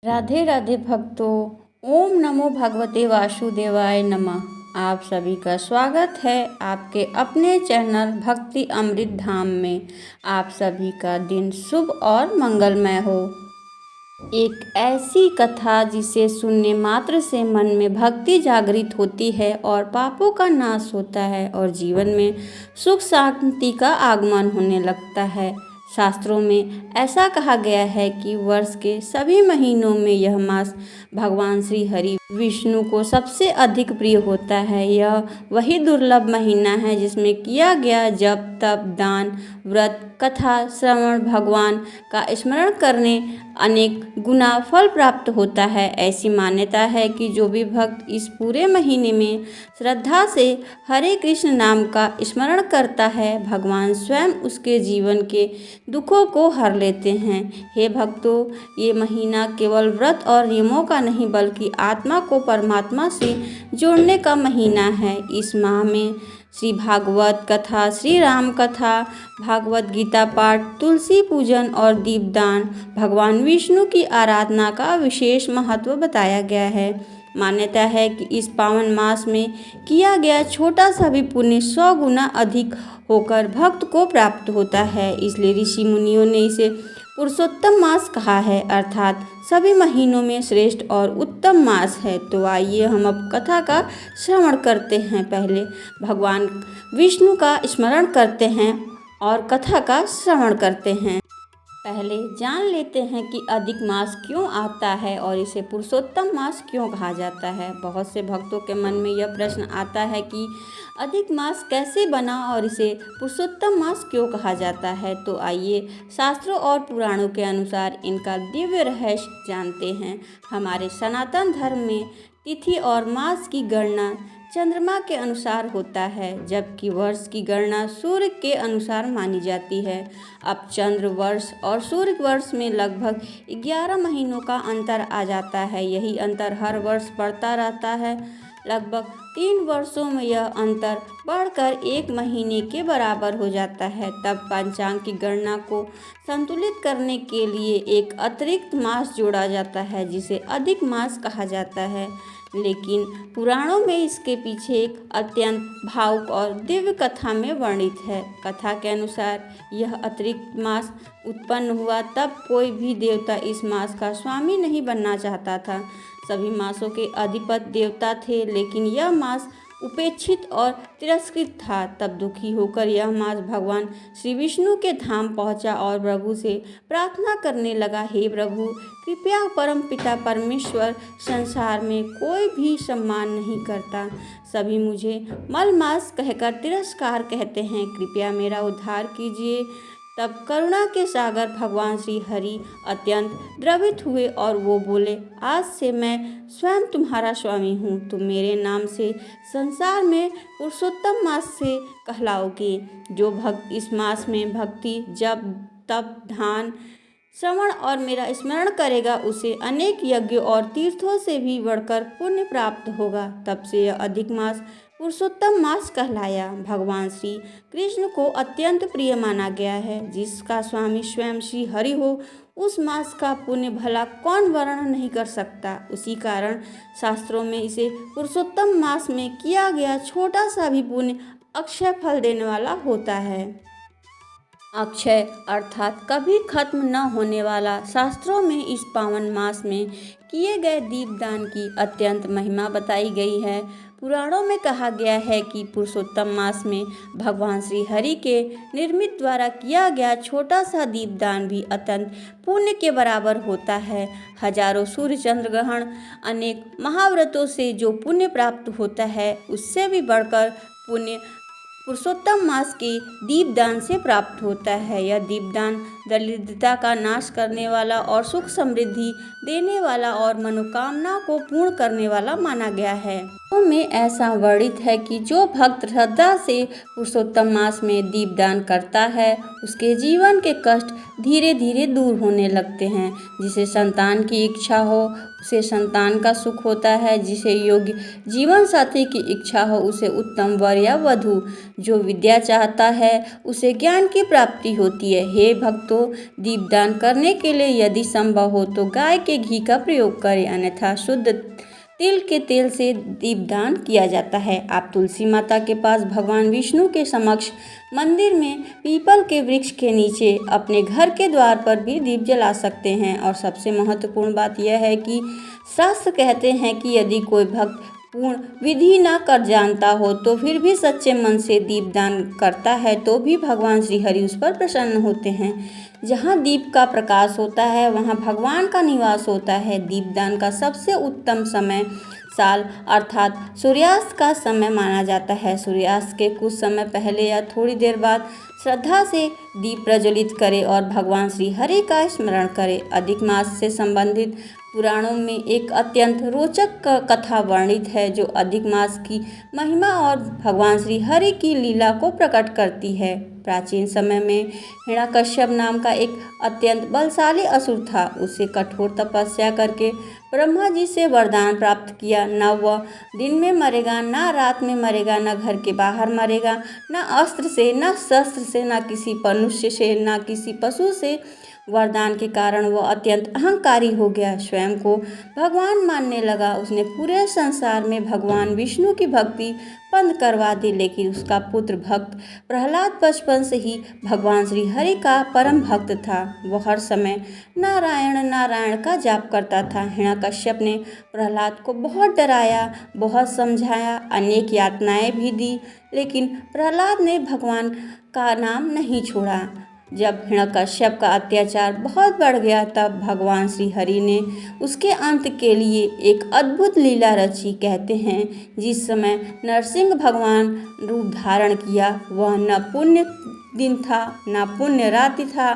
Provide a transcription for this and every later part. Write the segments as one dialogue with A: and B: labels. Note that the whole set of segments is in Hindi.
A: राधे राधे भक्तों। ओम नमो भगवते वासुदेवाय नमः। आप सभी का स्वागत है आपके अपने चैनल भक्ति अमृत धाम में। आप सभी का दिन शुभ और मंगलमय हो। एक ऐसी कथा जिसे सुनने मात्र से मन में भक्ति जागृत होती है और पापों का नाश होता है और जीवन में सुख शांति का आगमन होने लगता है। शास्त्रों में ऐसा कहा गया है कि वर्ष के सभी महीनों में यह मास भगवान श्री हरि विष्णु को सबसे अधिक प्रिय होता है। यह वही दुर्लभ महीना है जिसमें किया गया जप तप दान व्रत कथा श्रवण भगवान का स्मरण करने अनेक गुना फल प्राप्त होता है। ऐसी मान्यता है कि जो भी भक्त इस पूरे महीने में श्रद्धा से हरे कृष्ण नाम का स्मरण करता है, भगवान स्वयं उसके जीवन के दुखों को हर लेते हैं। हे भक्तों, ये महीना केवल व्रत और नियमों का नहीं बल्कि आत्मा को परमात्मा से जोड़ने का महीना है। इस माह में श्री भागवत कथा, श्री राम कथा, भागवत गीता पाठ, तुलसी पूजन और दीपदान, भगवान विष्णु की आराधना का विशेष महत्व बताया गया है। मान्यता है कि इस पावन मास में किया गया छोटा सा भी पुण्य 100 गुना अधिक होकर भक्त को प्राप्त होता है। इसलिए ऋषि मुनियों ने इसे पुरुषोत्तम मास कहा है, अर्थात सभी महीनों में श्रेष्ठ और उत्तम मास है। तो आइए हम अब कथा का श्रवण करते हैं। पहले भगवान विष्णु का स्मरण करते हैं और कथा का श्रवण करते हैं। पहले जान लेते हैं कि अधिक मास क्यों आता है और इसे पुरुषोत्तम मास क्यों कहा जाता है। बहुत से भक्तों के मन में यह प्रश्न आता है कि अधिक मास कैसे बना और इसे पुरुषोत्तम मास क्यों कहा जाता है। तो आइए शास्त्रों और पुराणों के अनुसार इनका दिव्य रहस्य जानते हैं। हमारे सनातन धर्म में तिथि और मास की गणना चंद्रमा के अनुसार होता है, जबकि वर्ष की गणना सूर्य के अनुसार मानी जाती है। अब चंद्र वर्ष और सूर्य वर्ष में लगभग 11 महीनों का अंतर आ जाता है। यही अंतर हर वर्ष बढ़ता रहता है। लगभग 3 वर्षों में यह अंतर बढ़कर 1 महीने के बराबर हो जाता है। तब पंचांग की गणना को संतुलित करने के लिए एक अतिरिक्त मास जोड़ा जाता है, जिसे अधिक मास कहा जाता है। लेकिन पुराणों में इसके पीछे एक अत्यंत भावुक और दिव्य कथा में वर्णित है। कथा के अनुसार यह अतिरिक्त मास उत्पन्न हुआ तब कोई भी देवता इस मास का स्वामी नहीं बनना चाहता था। सभी मासों के अधिपति देवता थे, लेकिन यह मास उपेक्षित और तिरस्कृत था। तब दुखी होकर यह मास भगवान श्री विष्णु के धाम पहुंचा और प्रभु से प्रार्थना करने लगा, हे प्रभु, कृपया परम पिता परमेश्वर, संसार में कोई भी सम्मान नहीं करता, सभी मुझे मलमास कहकर तिरस्कार कहते हैं, कृपया मेरा उद्धार कीजिए। तब करुणा के सागर भगवान श्री हरि अत्यंत द्रवित हुए और वो बोले, आज से मैं स्वयं तुम्हारा स्वामी हूँ। तुम मेरे नाम से संसार में पुरुषोत्तम मास से कहलाओगे। जो भक्त इस मास में भक्ति जप तप ध्यान श्रवण और मेरा स्मरण करेगा, उसे अनेक यज्ञों और तीर्थों से भी बढ़कर पुण्य प्राप्त होगा। तब से यह अधिक मास पुरुषोत्तम मास कहलाया। भगवान श्री कृष्ण को अत्यंत प्रिय माना गया है। जिसका स्वामी स्वयं श्री हरि हो, उस मास का पुण्य भला कौन वर्णन नहीं कर सकता। उसी कारण शास्त्रों में इसे पुरुषोत्तम मास में किया गया छोटा सा भी पुण्य अक्षय फल देने वाला होता है। अक्षय अर्थात कभी खत्म न होने वाला। शास्त्रों में इस पावन मास में किए गए दीपदान की अत्यंत महिमा बताई गई है। पुराणों में कहा गया है कि पुरुषोत्तम मास में भगवान श्री हरि के निर्मित द्वारा किया गया छोटा सा दीपदान भी अत्यंत पुण्य के बराबर होता है। हजारों सूर्य चंद्र ग्रहण अनेक महाव्रतों से जो पुण्य प्राप्त होता है, उससे भी बढ़कर पुण्य पुरुषोत्तम मास के दीपदान से प्राप्त होता है। यह दीपदान दरिद्रता का नाश करने वाला और सुख समृद्धि देने वाला और मनोकामना को पूर्ण करने वाला माना गया है। में ऐसा वर्णित है कि जो भक्त श्रद्धा से पुरुषोत्तम मास में दीपदान करता है, उसके जीवन के कष्ट धीरे धीरे दूर होने लगते हैं। जिसे संतान की इच्छा हो, उसे संतान का सुख होता है। जिसे योग्य जीवन साथी की इच्छा हो, उसे उत्तम वर या वधु, जो विद्या चाहता है, उसे ज्ञान की प्राप्ति होती है। हे भक्तों, तो दीपदान करने के लिए यदि संभव हो तो गाय के घी का प्रयोग करें, अन्यथा शुद्ध तिल के तेल से दीपदान किया जाता है। आप तुलसी माता के पास, भगवान विष्णु के समक्ष, मंदिर में, पीपल के वृक्ष के नीचे, अपने घर के द्वार पर भी दीप जला सकते हैं। और सबसे महत्वपूर्ण बात यह है कि शास्त्र कहते हैं कि यदि कोई भक्त पूर्ण विधि न कर जानता हो तो फिर भी सच्चे मन से दीपदान करता है तो भी भगवान श्री हरि उस पर प्रसन्न होते हैं। जहाँ दीप का प्रकाश होता है वहाँ भगवान का निवास होता है। दीपदान का सबसे उत्तम समय साल अर्थात सूर्यास्त का समय माना जाता है। सूर्यास्त के कुछ समय पहले या थोड़ी देर बाद श्रद्धा से दीप प्रज्वलित करें और भगवान श्री हरि का स्मरण करें। अधिक मास से संबंधित पुराणों में एक अत्यंत रोचक कथा वर्णित है जो अधिक मास की महिमा और भगवान श्री हरि की लीला को प्रकट करती है। प्राचीन समय में हिरण्यकश्यप नाम का एक अत्यंत बलशाली असुर था। उसे कठोर तपस्या करके ब्रह्मा जी से वरदान प्राप्त किया, न वह दिन में मरेगा, न रात में मरेगा, न घर के बाहर मरेगा, न अस्त्र से, न शस्त्र से, न किसी मनुष्य से, न किसी पशु से। वरदान के कारण वह अत्यंत अहंकारी हो गया, स्वयं को भगवान मानने लगा। उसने पूरे संसार में भगवान विष्णु की भक्ति बंद करवा दी। लेकिन उसका पुत्र भक्त प्रहलाद बचपन से ही भगवान श्री हरि का परम भक्त था। वह हर समय नारायण नारायण का जाप करता था। हिरण्यकश्यप ने प्रहलाद को बहुत डराया, बहुत समझाया, अनेक यातनाएं भी दी, लेकिन प्रहलाद ने भगवान का नाम नहीं छोड़ा। जब हिरण्यकश्यप का अत्याचार बहुत बढ़ गया तब भगवान श्री हरि ने उसके अंत के लिए एक अद्भुत लीला रची। कहते हैं जिस समय नरसिंह भगवान रूप धारण किया वह न पुण्य दिन था, न पुण्य रात्रि था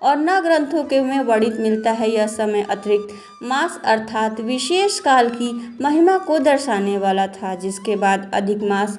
A: और न ग्रंथों के में वर्णित मिलता है। यह समय अतिरिक्त मास अर्थात विशेष काल की महिमा को दर्शाने वाला था, जिसके बाद अधिक मास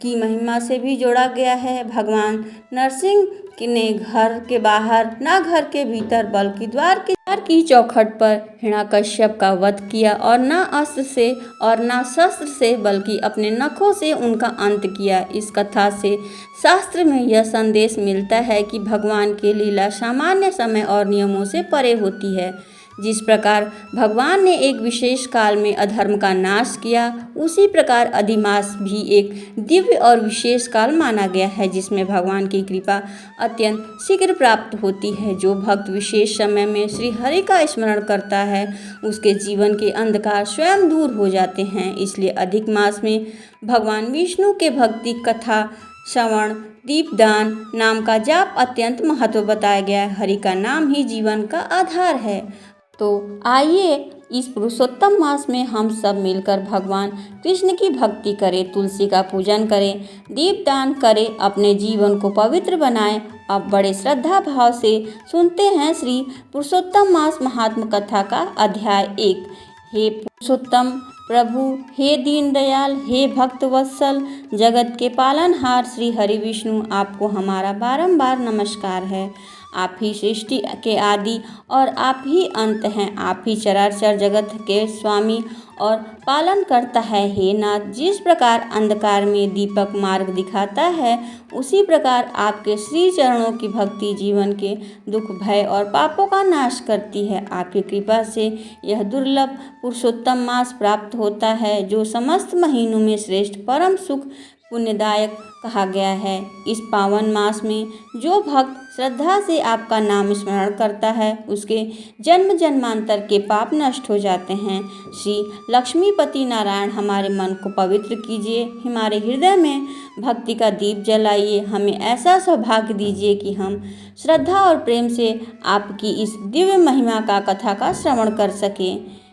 A: की महिमा से भी जोड़ा गया है। भगवान नरसिंह ने घर के बाहर, न घर के भीतर, बल्कि द्वार की चौखट पर हिरण्यकश्यप का वध किया और न अस्त्र से और न शस्त्र से बल्कि अपने नखों से उनका अंत किया। इस कथा से शास्त्र में यह संदेश मिलता है कि भगवान की लीला सामान्य समय और नियमों से परे होती है। जिस प्रकार भगवान ने एक विशेष काल में अधर्म का नाश किया, उसी प्रकार अधिमास भी एक दिव्य और विशेष काल माना गया है जिसमें भगवान की कृपा अत्यंत शीघ्र प्राप्त होती है। जो भक्त विशेष समय में श्री हरि का स्मरण करता है उसके जीवन के अंधकार स्वयं दूर हो जाते हैं। इसलिए अधिक मास में भगवान विष्णु के भक्ति कथा श्रवण, दीपदान, नाम का जाप अत्यंत महत्व बताया गया है। हरि का नाम ही जीवन का आधार है। तो आइए इस पुरुषोत्तम मास में हम सब मिलकर भगवान कृष्ण की भक्ति करें, तुलसी का पूजन करें, दीपदान करें, अपने जीवन को पवित्र बनाएं। अब बड़े श्रद्धा भाव से सुनते हैं श्री पुरुषोत्तम मास महात्म कथा का अध्याय 1। हे पुरुषोत्तम प्रभु, हे दीनदयाल, हे भक्त वत्सल, जगत के पालनहार श्री हरि विष्णु, आपको हमारा बारंबार नमस्कार है। आप ही सृष्टि के आदि और आप ही अंत हैं। आप ही चराचर जगत के स्वामी और पालन करता है। हे नाथ, जिस प्रकार अंधकार में दीपक मार्ग दिखाता है उसी प्रकार आपके श्री चरणों की भक्ति जीवन के दुख, भय और पापों का नाश करती है। आपकी कृपा से यह दुर्लभ पुरुषोत्तम मास प्राप्त होता है जो समस्त महीनों में श्रेष्ठ, परम सुख, पुण्यदायक कहा गया है। इस पावन मास में जो भक्त श्रद्धा से आपका नाम स्मरण करता है उसके जन्म जन्मांतर के पाप नष्ट हो जाते हैं। श्री लक्ष्मीपति नारायण, हमारे मन को पवित्र कीजिए, हमारे हृदय में भक्ति का दीप जलाइए। हमें ऐसा सौभाग्य दीजिए कि हम श्रद्धा और प्रेम से आपकी इस दिव्य महिमा का कथा का श्रवण कर सकें।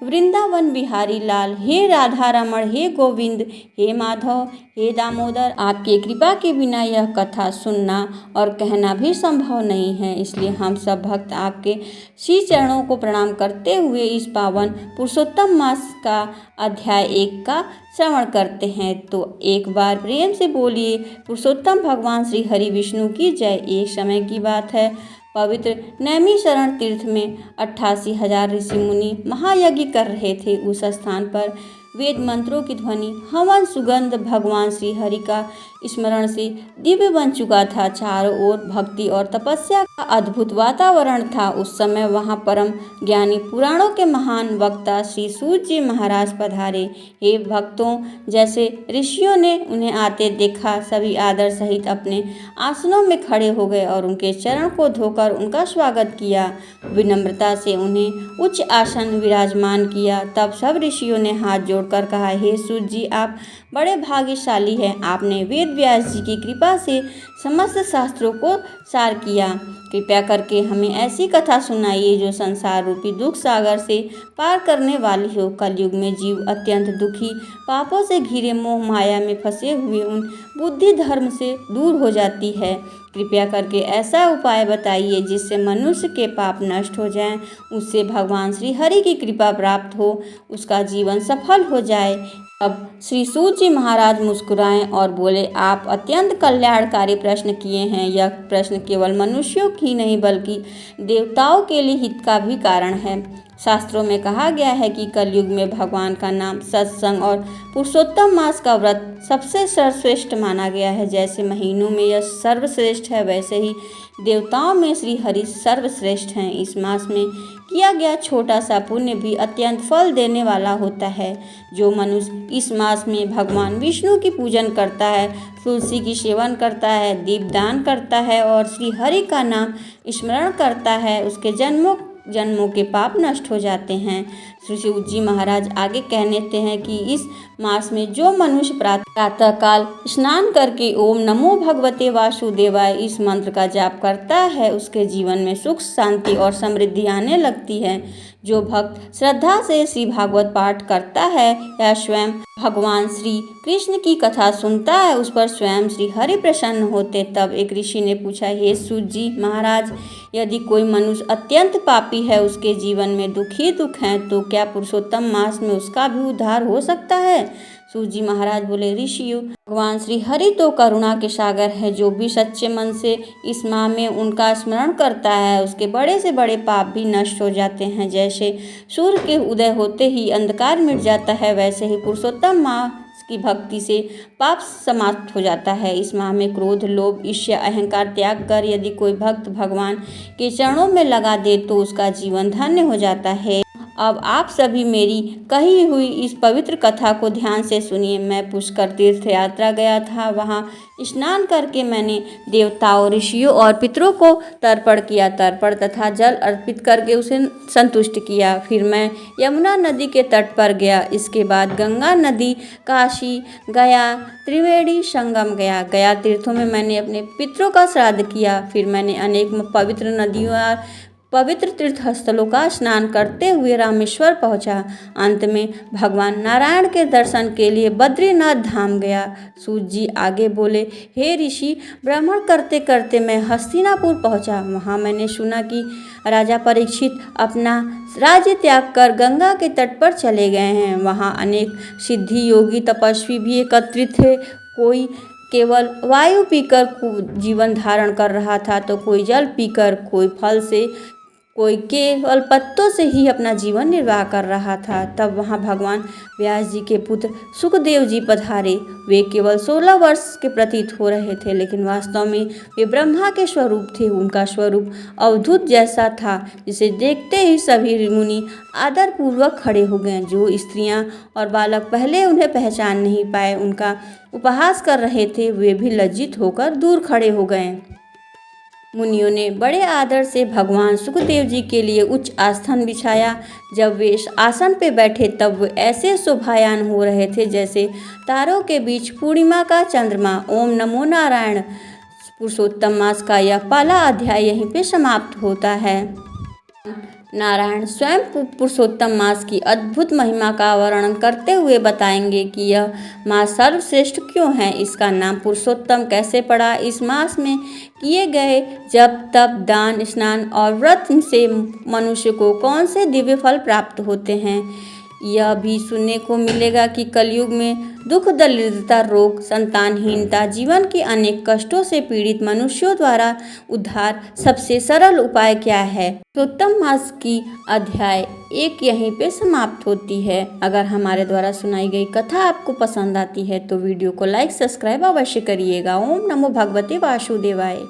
A: वृंदावन बिहारी लाल, हे राधा रमण, हे गोविंद, हे माधव, हे दामोदर, आपकी कृपा के बिना यह कथा सुनना और कहना भी संभव नहीं है। इसलिए हम सब भक्त आपके श्री चरणों को प्रणाम करते हुए इस पावन पुरुषोत्तम मास का अध्याय 1 का श्रवण करते हैं। तो एक बार प्रेम से बोलिए पुरुषोत्तम भगवान श्री हरि विष्णु की जय। एक समय की बात है, पवित्र नैमिषारण्य तीर्थ में 88,000 ऋषि मुनि महायज्ञ कर रहे थे। उस स्थान पर वेद मंत्रों की ध्वनि, हवन, सुगंध, भगवान श्री हरि का स्मरण से दिव्य बन चुका था। चारों ओर भक्ति और तपस्या का अद्भुत वातावरण था। उस समय वहां परम ज्ञानी पुराणों के महान वक्ता श्री सूत जी महाराज पधारे। हे भक्तों, जैसे ऋषियों ने उन्हें आते देखा, सभी आदर सहित अपने आसनों में खड़े हो गए और उनके चरण को धोकर उनका स्वागत किया। विनम्रता से उन्हें उच्च आसन विराजमान किया। तब सब ऋषियों ने हाथ जोड़कर कहा, हे सूत जी, आप बड़े भाग्यशाली हैं। आपने वेद व्यास जी की कृपा से समस्त शास्त्रों को सार किया। कृपया करके हमें ऐसी कथा सुनाइए जो संसार रूपी दुख सागर से पार करने वाली हो। कलयुग में जीव अत्यंत दुखी, पापों से घिरे, मोह माया में फंसे हुए उन बुद्धि धर्म से दूर हो जाती है। कृपया करके ऐसा उपाय बताइए जिससे मनुष्य के पाप नष्ट हो जाएं, उससे भगवान श्री हरि की कृपा प्राप्त हो, उसका जीवन सफल हो जाए। अब श्री सूत जी महाराज मुस्कुराए और बोले, आप अत्यंत कल्याणकारी प्रश्न किए हैं। यह प्रश्न केवल मनुष्यों की नहीं बल्कि देवताओं के लिए हित का भी कारण है। शास्त्रों में कहा गया है कि कलयुग में भगवान का नाम, सत्संग और पुरुषोत्तम मास का व्रत सबसे सर्वश्रेष्ठ माना गया है। जैसे महीनों में यह सर्वश्रेष्ठ है, वैसे ही देवताओं में श्री हरि सर्वश्रेष्ठ हैं। इस मास में किया गया छोटा सा पुण्य भी अत्यंत फल देने वाला होता है। जो मनुष्य इस मास में भगवान विष्णु की पूजन करता है, तुलसी की सेवन करता है, दीपदान करता है और श्री हरि का नाम स्मरण करता है, उसके जन्मों के पाप नष्ट हो जाते हैं। श्री सूत जी महाराज आगे कहते हैं कि इस मास में जो मनुष्य प्रातः काल स्नान करके ओम नमो भगवते वासुदेवाय इस मंत्र का जाप करता है, उसके जीवन में सुख, शांति और समृद्धि आने लगती है। जो भक्त श्रद्धा से श्री भागवत पाठ करता है या स्वयं भगवान श्री कृष्ण की कथा सुनता है, उस पर स्वयं श्री हरि प्रसन्न होते। तब एक ऋषि ने पूछा, हे सूत जी महाराज, यदि कोई मनुष्य अत्यंत पापी है, उसके जीवन में दुख ही दुख है, तो क्या पुरुषोत्तम मास में उसका भी उद्धार हो सकता है? सूत जी महाराज बोले, ऋषियों, भगवान श्री हरि तो करुणा के सागर है। जो भी सच्चे मन से इस माह में उनका स्मरण करता है, उसके बड़े से बड़े पाप भी नष्ट हो जाते हैं। जैसे सूर्य के उदय होते ही अंधकार मिट जाता है, वैसे ही पुरुषोत्तम माह की भक्ति से पाप समाप्त हो जाता है। इस माह में क्रोध, लोभ, ईर्ष्या, अहंकार त्याग कर यदि कोई भक्त भगवान के चरणों में लगा दे तो उसका जीवन धन्य हो जाता है। अब आप सभी मेरी कही हुई इस पवित्र कथा को ध्यान से सुनिए। मैं पुष्कर तीर्थ यात्रा गया था। वहाँ स्नान करके मैंने देवताओं, ऋषियों और पितरों को तर्पण किया। तर्पण तथा जल अर्पित करके उसे संतुष्ट किया। फिर मैं यमुना नदी के तट पर गया। इसके बाद गंगा नदी, काशी, गया, त्रिवेणी संगम गया। गया तीर्थों में मैंने अपने पितरों का श्राद्ध किया। फिर मैंने अनेक पवित्र नदियों और पवित्र तीर्थ स्थलों का स्नान करते हुए रामेश्वर पहुंचा। अंत में भगवान नारायण के दर्शन के लिए बद्रीनाथ धाम गया। सूत जी आगे बोले, हे ऋषि, भ्रमण करते करते मैं हस्तिनापुर पहुंचा। वहां मैंने सुना कि राजा परीक्षित अपना राज्य त्याग कर गंगा के तट पर चले गए हैं। वहां अनेक सिद्धि योगी तपस्वी भी एकत्रित थे। कोई केवल वायु पीकर जीवन धारण कर रहा था, तो कोई जल पीकर, कोई फल से, कोई केवल पत्तों से ही अपना जीवन निर्वाह कर रहा था। तब वहाँ भगवान व्यास जी के पुत्र सुखदेव जी पधारे। वे केवल 16 वर्ष के प्रतीत हो रहे थे, लेकिन वास्तव में वे ब्रह्मा के स्वरूप थे। उनका स्वरूप अवधूत जैसा था, जिसे देखते ही सभी मुनि आदरपूर्वक खड़े हो गए। जो स्त्रियां और बालक पहले उन्हें पहचान नहीं पाए, उनका उपहास कर रहे थे, वे भी लज्जित होकर दूर खड़े हो गए। मुनियों ने बड़े आदर से भगवान सुखदेव जी के लिए उच्च आसन बिछाया। जब वे इस आसन पे बैठे तब वे ऐसे शोभायान हो रहे थे जैसे तारों के बीच पूर्णिमा का चंद्रमा। ओम नमो नारायण। पुरुषोत्तम मास का यह पहला अध्याय यहीं पे समाप्त होता है। नारायण स्वयं पुरुषोत्तम मास की अद्भुत महिमा का वर्णन करते हुए बताएंगे कि यह मास सर्वश्रेष्ठ क्यों है, इसका नाम पुरुषोत्तम कैसे पड़ा, इस मास में किए गए जप, तप, दान, स्नान और व्रत से मनुष्य को कौन से दिव्य फल प्राप्त होते हैं, यह भी सुनने को मिलेगा कि कलयुग में दुख, दरिद्रता, रोग, संतानहीनता, जीवन के अनेक कष्टों से पीड़ित मनुष्यों द्वारा उद्धार सबसे सरल उपाय क्या है। पुरुषोत्तम मास की अध्याय 1 यहीं पे समाप्त होती है। अगर हमारे द्वारा सुनाई गई कथा आपको पसंद आती है तो वीडियो को लाइक, सब्सक्राइब अवश्य करिएगा। ओम नमो भगवते वासुदेवाय।